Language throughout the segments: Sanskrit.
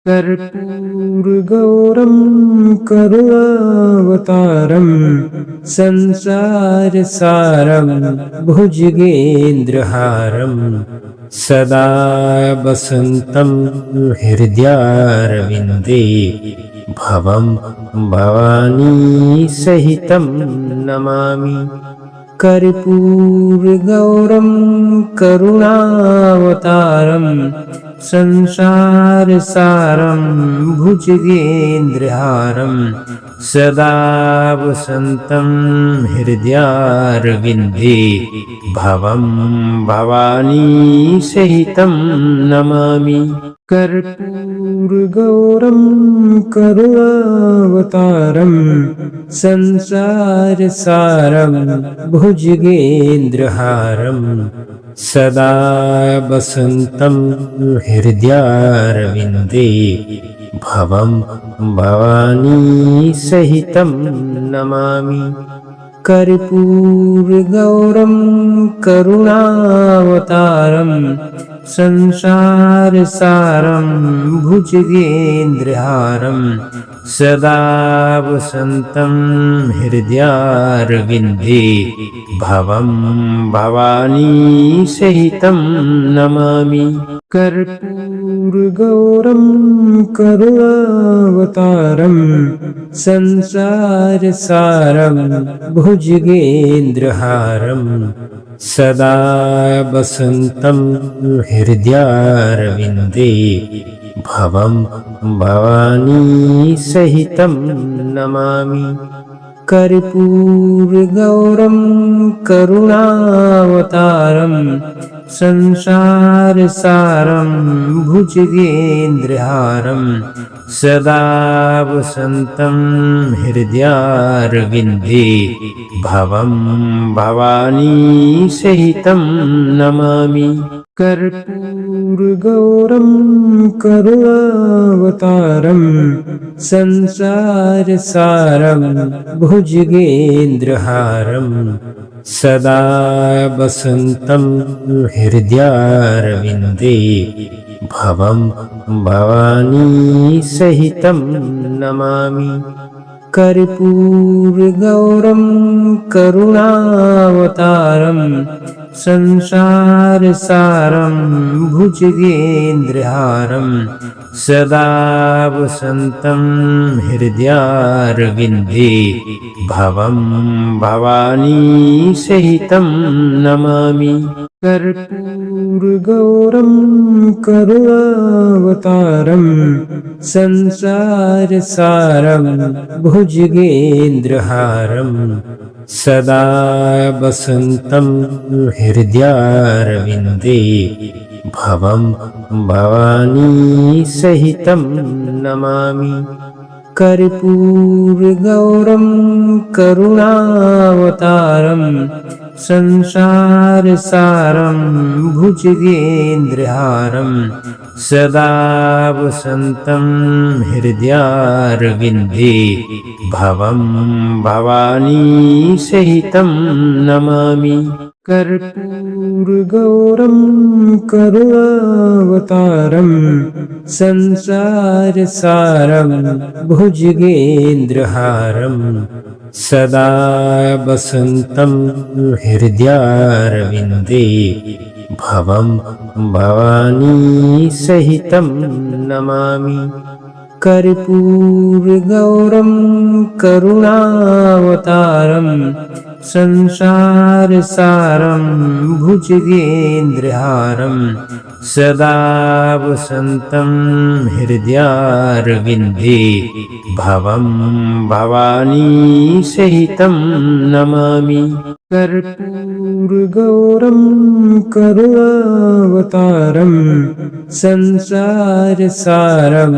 कर्पूरगौरं करुणावतारं संसारसारं भुजगेन्द्रहारं सदा वसन्तं हृदयारविन्दे भवं भवानी सहितं नमामि। कर्पूरगौरं करुणावतारं संसारसारं भुजगेन्द्रहारं सदा वसन्तं हृदयारविन्दे भवं भवानी सहितं नमामि। कर्पूरगौरं करुणावतारं संसारसारं भुजगेन्द्रहारं सदा वसन्तं हृदयारविन्दे भवं भवानी सहितं नमामि। कर्पूरगौरं करुणावतारं संसारसारं भुजगेन्द्रहारं सदा वसन्तं हृदयारविन्दे भवं भवानी सहितं नमामि। कर्पूरगौरं करुणावतारं संसारसारं भुजगेन्द्रहारं सदा वसन्तं हृदयारविन्दे भवं भवानी सहितं नमामि। कर्पूरगौरं करुणावतारं संसारसारं भुजगेन्द्रहारं सदा वसन्तं हृदयारविन्दे भवं भवानी सहितं नमामि। कर्पूरगौरं करुणावतारं संसारसारं भुजगेन्द्रहारं सदा वसन्तं हृदयारविन्दे भवं भवानी सहितं नमामि। कर्पूरगौरं करुणावतारं संसारसारं भुजगेन्द्रहारं सदा वसन्तं हृदयारविन्दे भवं भवानी सहितं नमामि। कर्पूरगौरं करुणावतारं संसारसारं भुजगेन्द्रहारं सदा वसन्तं हृदयारविन्दे भवं भवानी सहितं नमामि। कर्पूरगौरं करुणावतारं संसारसारं भुजगेन्द्रहारं सदा वसन्तं हृदयारविन्दे भवं भवानी सहितं नमामि। कर्पूरगौरं करुणावतारं संसारसारं भुजगेन्द्रहारं सदा वसन्तं हृदयारविन्दे भवं भवानी सहितं नमामि। कर्पूरगौरं करुणावतारं संसारसारं भुजगेन्द्रहारं सदा वसन्तं हृदयारविन्दे भवं भवानी सहितं नमामि। कर्पूरगौरं करुणावतारं संसारसारं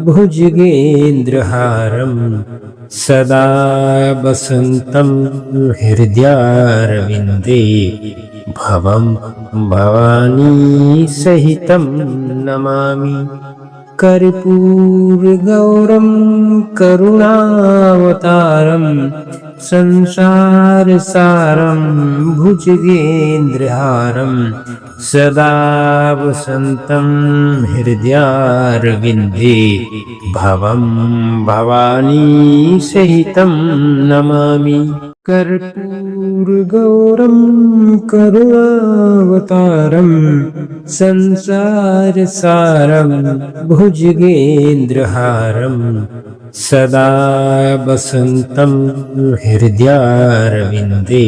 भुजगेन्द्रहारं सदा वसन्तं हृदयारविन्दे भवं भवानी सहितं नमामि। कर्पूरगौरं करुणावतारं संसारसारं भुजगेन्द्रहारं सदा वसन्तं हृदयारविन्दे भवं भवानी सहितं नमामि। कर्पूरगौरं करुणावतारं संसारसारं भुजगेन्द्रहारं सदा वसन्तं हृदयारविन्दे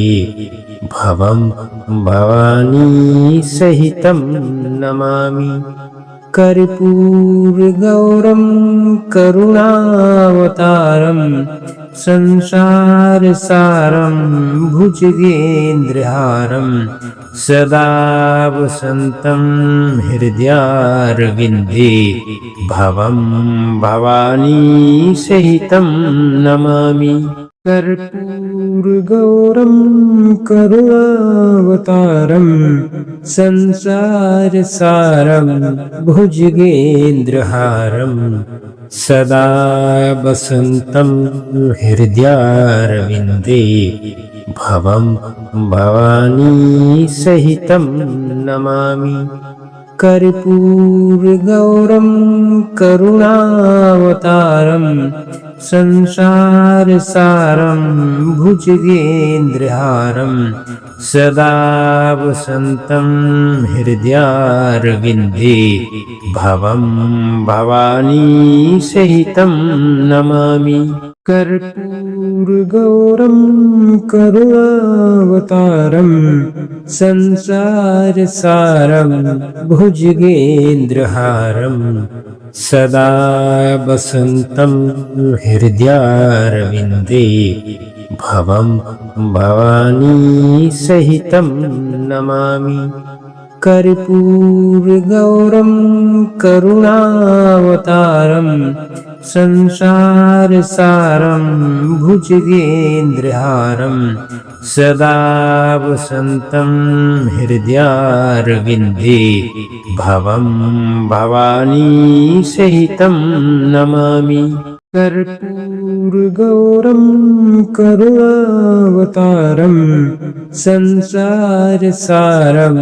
भवं भवानी सहितं नमामि। कर्पूरगौरं करुणावतारं संसारसारं भुजगेन्द्रहारं सदा वसन्तं हृदयारविन्दे भवं भवानी सहितं नमामि। कर्पूरगौरं करुणावतारं संसारसारं भुजगेन्द्रहारं सदा वसन्तं हृदयारविन्दे भवं भवानी सहितं नमामि। कर्पूरगौरं करुणावतारं संसारसारं भुजगेन्द्रहारं सदा वसन्तं हृदयारविन्दे भवं भवानी सहितं नमामि। कर्पूरगौरं करुणावतारं संसारसारं भुजगेन्द्रहारं सदा वसन्तं हृदयारविन्दे भवं भवानी सहितं नमामि। कर्पूरगौरं करुणावतारं संसारसारं भुजगेन्द्रहारं सदा वसन्तं हृदयारविन्दे भवं भवानी सहितं नमामि। कर्पूरगौरं करुणावतारं संसारसारं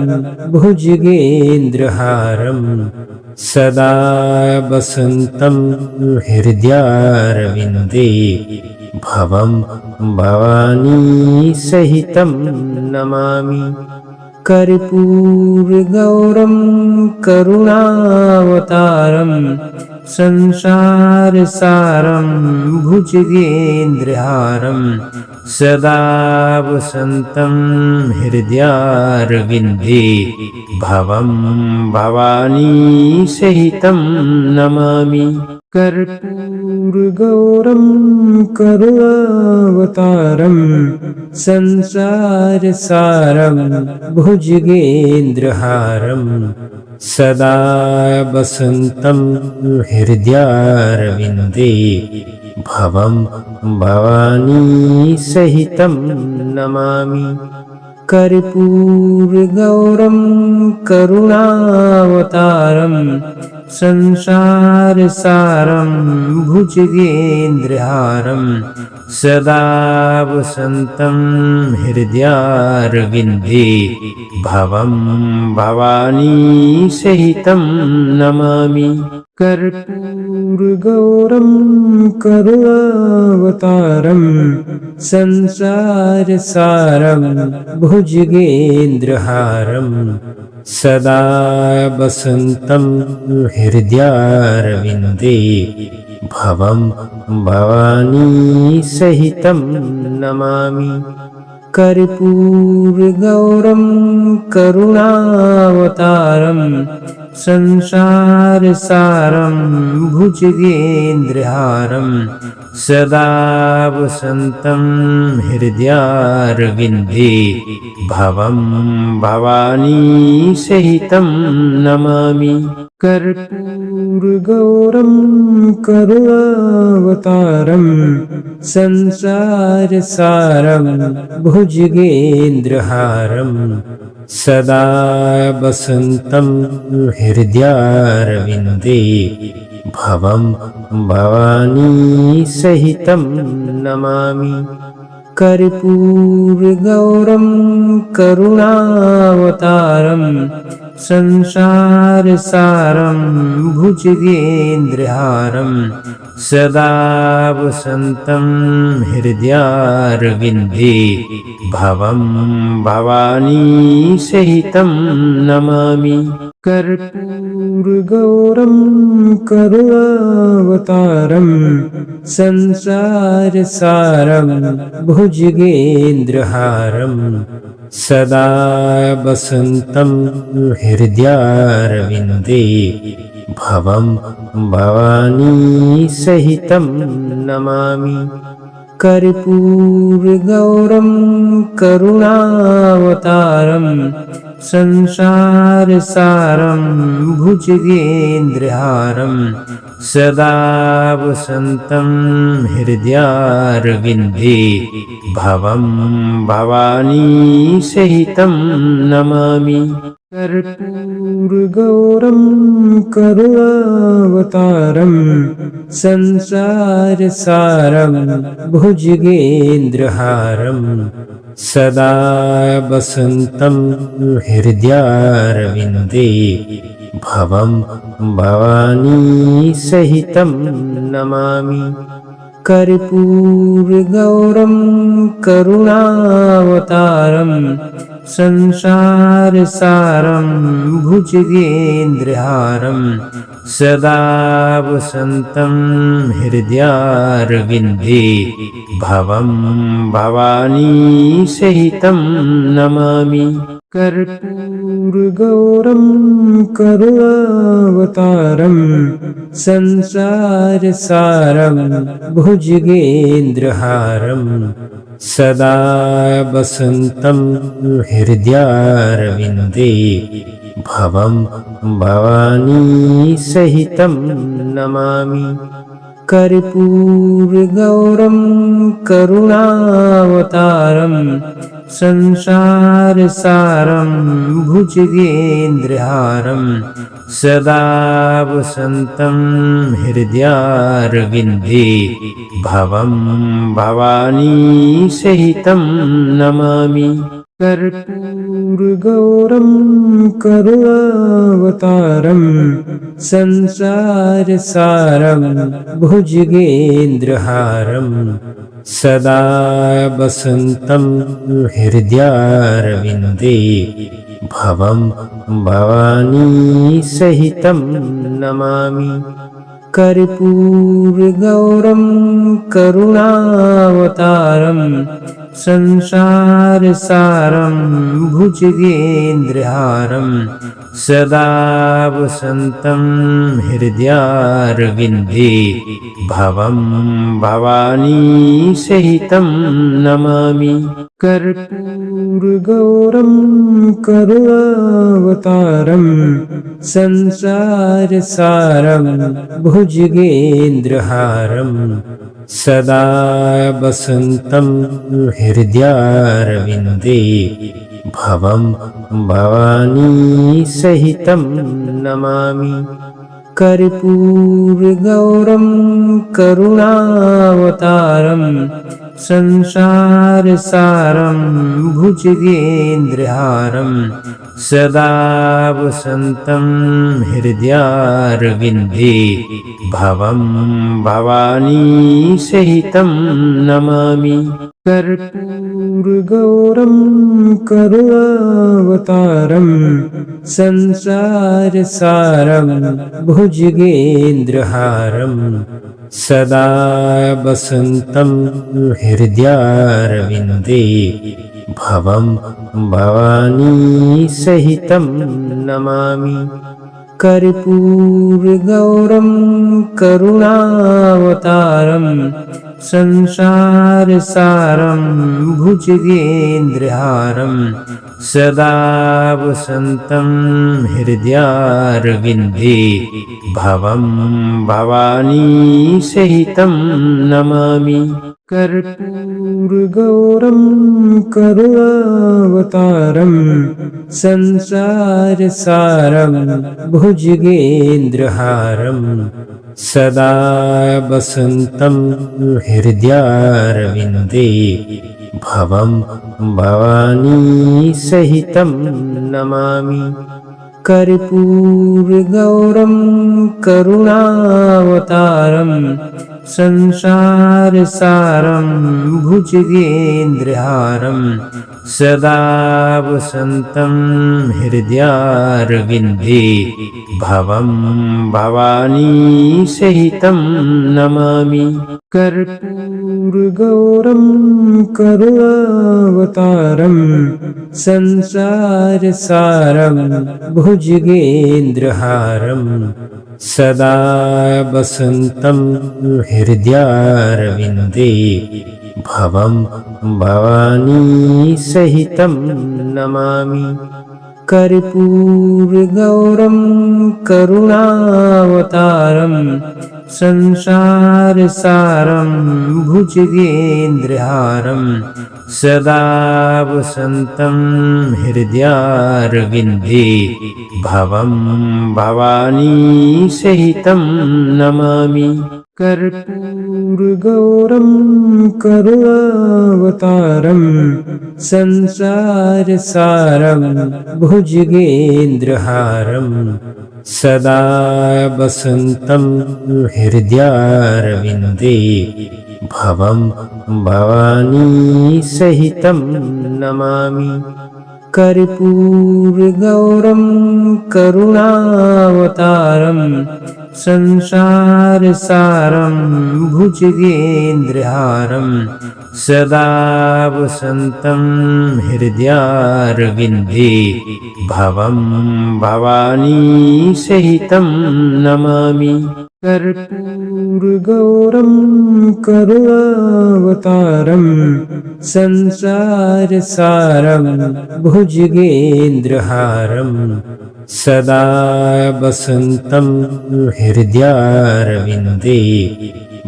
भुजगेन्द्रहारं सदा वसन्तं हृदयारविन्दे भवं भवानी सहितं नमामि। कर्पूरगौरं करुणावतारं संसारसारं भुजगेन्द्रहारं सदा वसन्तं हृदयारविन्दे भवं भवानी सहितं नमामि। कर्पूरगौरं करुणावतारं संसारसारं भुजगेन्द्रहारं सदा वसन्तं हृदयारविन्दे भवं भवानी सहितं नमामि। कर्पूरगौरं करुणावतारं संसारसारं भुजगेन्द्रहारं सदा वसन्तं हृदयारविन्दे भवं भवानी सहितं नमामि। कर्पूरगौरं करुणावतारं संसारसारं भुजगेन्द्रहारं सदा वसन्तं हृदयारविन्दे भवं भवानी सहितं नमामि। कर्पूरगौरं करुणावतारं संसारसारं भुजगेन्द्रहारं सदा वसन्तं हृदयारविन्दे भवं भवानी सहितं नमामि। कर्पूरगौरं करुणावतारं संसारसारं भुजगेन्द्रहारं सदा वसन्तं हृदयारविन्दे भवं भवानी सहितं नमामि। कर्पूरगौरं करुणावतारं संसारसारं भुजगेन्द्रहारं सदा वसन्तं हृदयारविन्दे भवं भवानी सहितं नमामि। कर्पूरगौरं करुणावतारं संसारसारं भुजगेन्द्रहारं सदा वसन्तं हृदयारविन्दे भवं भवानी सहितं नमामि। कर्पूरगौरं करुणावतारं संसारसारं भुजगेन्द्रहारं सदा वसन्तं हृदयारविन्दे भवं भवानी सहितं नमामि। कर्पूरगौरं करुणावतारं संसारसारं भुजगेन्द्रहारं सदा वसन्तं हृदयारविन्दे भवं भवानी सहितं नमामि। कर्पूरगौरं करुणावतारं संसारसारं भुजगेन्द्रहारं सदा वसन्तं हृदयारविन्दे भवं भवानी सहितं नमामि। कर्पूरगौरं करुणावतारं संसारसारं भुजगेन्द्रहारं सदा वसन्तं हृदयारविन्दे भवं भवानी सहितं नमामि। कर्पूरगौरं करुणावतारं संसारसारं भुजगेन्द्रहारं सदा वसन्तं हृदयारविन्दे भवं भवानी सहितं नमामि। कर्पूरगौरं करुणावतारं संसारसारं भुजगेन्द्रहारं सदा वसन्तं हृदयारविन्दे भवं भवानी सहितं नमामि। कर्पूरगौरं करुणावतारं संसारसारं भुजगेन्द्रहारं सदा वसन्तं हृदयारविन्दे भवं भवानी सहितं नमामि। कर्पूरगौरं करुणावतारं संसारसारं भुजगेन्द्रहारं सदा वसन्तं हृदयारविन्दे भवं भवानी सहितं नमामि। कर्पूरगौरं करुणावतारं संसारसारं भुजगेन्द्रहारं सदा वसन्तं हृदयारविन्दे भवं भवानी सहितं नमामि। कर्पूरगौरं करुणावतारं संसारसारं भुजगेन्द्रहारं सदा वसन्तं हृदयारविन्दे भवं भवानी सहितं नमामि। कर्पूरगौरं करुणावतारं संसारसारं भुजगेन्द्रहारं सदा वसन्तं हृदयारविन्दे भवं भवानी सहितं नमामि। कर्पूरगौरं करुणावतारं संसारसारं भुजगेन्द्रहारं सदा वसन्तं हृदयारविन्दे भवं भवानी सहितं नमामि। कर्पूरगौरं करुणावतारं संसारसारं भुजगेन्द्रहारं सदा वसन्तं हृदयारविन्दे भवं भवानी सहितं नमामि। कर्पूरगौरं करुणावतारं संसारसारं भुजगेन्द्रहारं सदा वसन्तं हृदयारविन्दे भवं भवानी सहितं नमामि। कर्पूरगौरं करुणावतारं संसारसारं भुजगेन्द्रहारं सदा वसन्तं हृदयारविन्दे भवं भवानी सहितं नमामि। कर्पूरगौरं करुणावतारं संसारसारं भुजगेन्द्रहारं सदा वसन्तं हृदयारविन्दे भवं भवानी सहितं नमामि। कर्पूरगौरं करुणावतारं संसारसारं भुजगेन्द्रहारं सदा वसन्तं हृदयारविन्दे भवं भवानी सहितं नमामि। कर्पूरगौरं करुणावतारं संसारसारं भुजगेन्द्रहारं सदा वसन्तं हृदयारविन्दे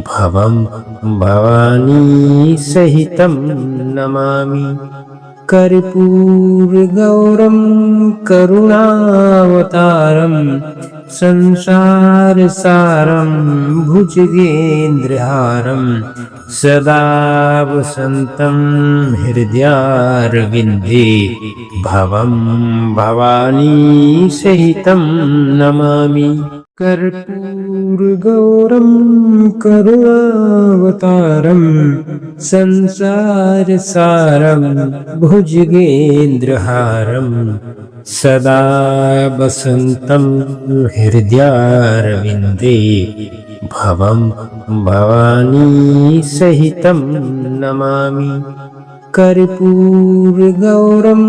भवं भवानी सहितं नमामि। कर्पूरगौरं करुणावतारं संसारसारं भुजगेन्द्रहारं सदा वसन्तं हृदयारविन्दे भवं भवानी सहितं नमामि। कर्पूरगौरं करुणावतारं संसारसारं भुजगेन्द्रहारं सदा वसन्तं हृदयारविन्दे भवं भवानी सहितं नमामि। कर्पूरगौरं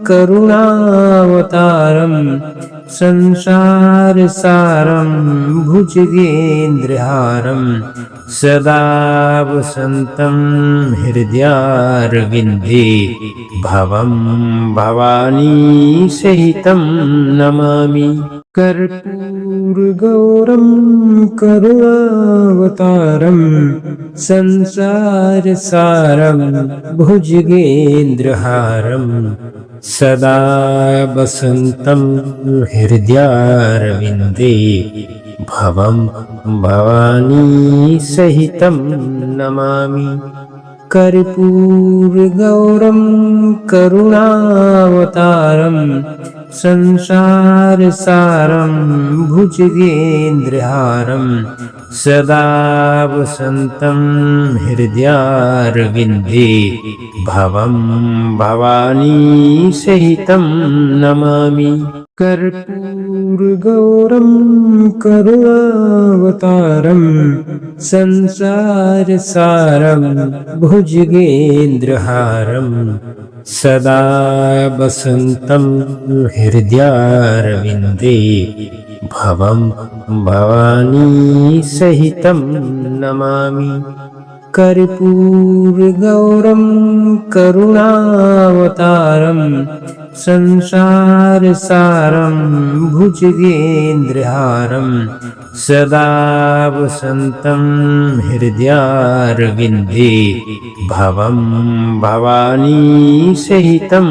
करुणावतारं संसारसारं भुजगेन्द्रहारं सदा वसन्तं हृदयारविन्दे भवं भवानी सहितं नमामि। कर्पूरगौरं करुणावतारं संसारसारं भुजगेन्द्रहारं सदा वसन्तं हृदयारविन्दे भवं भवानी सहितं नमामि। कर्पूरगौरं करुणावतारं संसारसारं भुजगेन्द्रहारं सदा वसन्तं हृदयारविन्दे भवं भवानी सहितं नमामि। कर्पूरगौरं करुणावतारं संसारसारं भुजगेन्द्रहारं सदा वसन्तं हृदयारविन्दे भवं भवानी सहितं नमामि। कर्पूरगौरं करुणावतारं संसारसारं भुजगेन्द्रहारं सदा वसन्तं हृदयारविन्दे भवं भवानी सहितं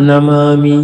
नमामि।